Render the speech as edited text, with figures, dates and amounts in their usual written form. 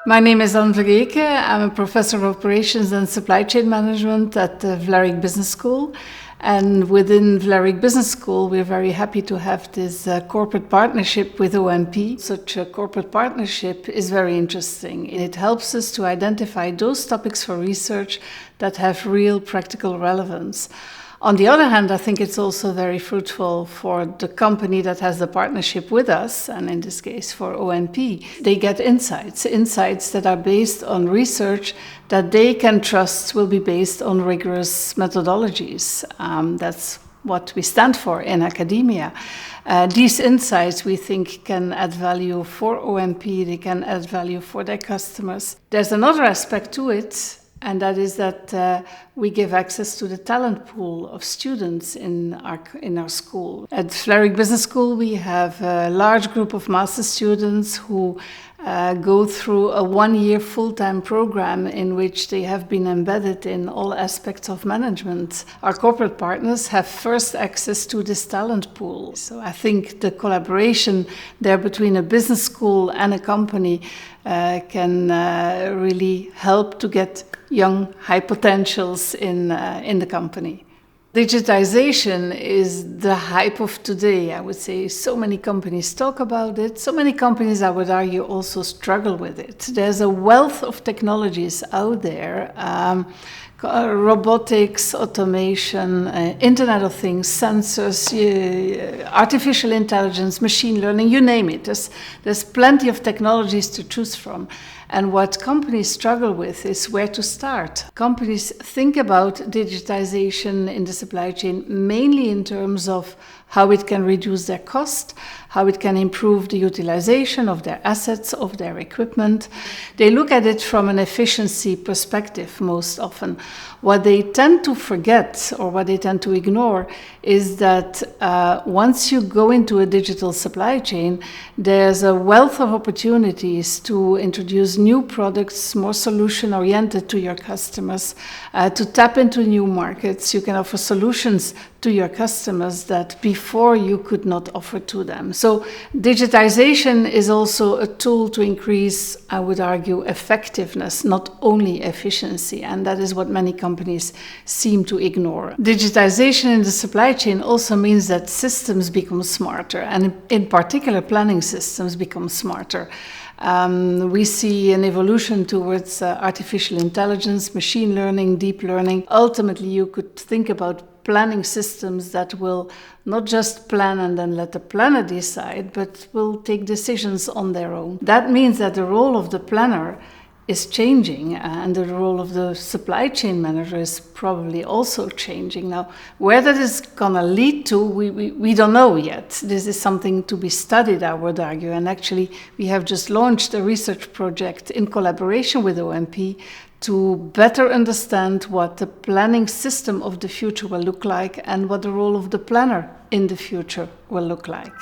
My name is Vereecke. I'm a professor of operations and supply chain management at the Vlerick Business School. And within Vlerick Business School, we're very happy to have this corporate partnership with OMP. Such a corporate partnership is very interesting. It helps us to identify those topics for research that have real practical relevance. On the other hand, I think it's also very fruitful for the company that has the partnership with us, and in this case for OMP. They get insights that are based on research that they can trust will be based on rigorous methodologies. That's what we stand for in academia. These insights, we think, can add value for OMP, they can add value for their customers. There's another aspect to it, and that is that we give access to the talent pool of students in our school. At Vlerick Business School, we have a large group of master students who go through a one-year full-time program in which they have been embedded in all aspects of management. Our corporate partners have first access to this talent pool. So I think the collaboration there between a business school and a company can really help to get young high potentials in the company. Digitization is the hype of today, I would say. So many companies talk about it. So many companies, I would argue, also struggle with it. There's a wealth of technologies out there. Robotics, automation, Internet of Things, sensors, artificial intelligence, machine learning, you name it. There's plenty of technologies to choose from. And what companies struggle with is where to start. Companies think about digitization in the supply chain mainly in terms of how it can reduce their cost, how it can improve the utilization of their assets, of their equipment. They look at it from an efficiency perspective most often. What they tend to forget or what they tend to ignore is that once you go into a digital supply chain, there's a wealth of opportunities to introduce new products, more solution-oriented to your customers, to tap into new markets. You can offer solutions to your customers that before you could not offer to them. So digitization is also a tool to increase, I would argue, effectiveness, not only efficiency, and that is what many companies seem to ignore. Digitization in the supply chain also means that systems become smarter, and in particular planning systems become smarter. We see an evolution towards artificial intelligence, machine learning, deep learning. Ultimately, you could think about planning systems that will not just plan and then let the planner decide, but will take decisions on their own. That means that the role of the planner is changing, and the role of the supply chain manager is probably also changing. Now, where that is going to lead to, we don't know yet. This is something to be studied, I would argue, and actually we have just launched a research project in collaboration with OMP to better understand what the planning system of the future will look like and what the role of the planner in the future will look like.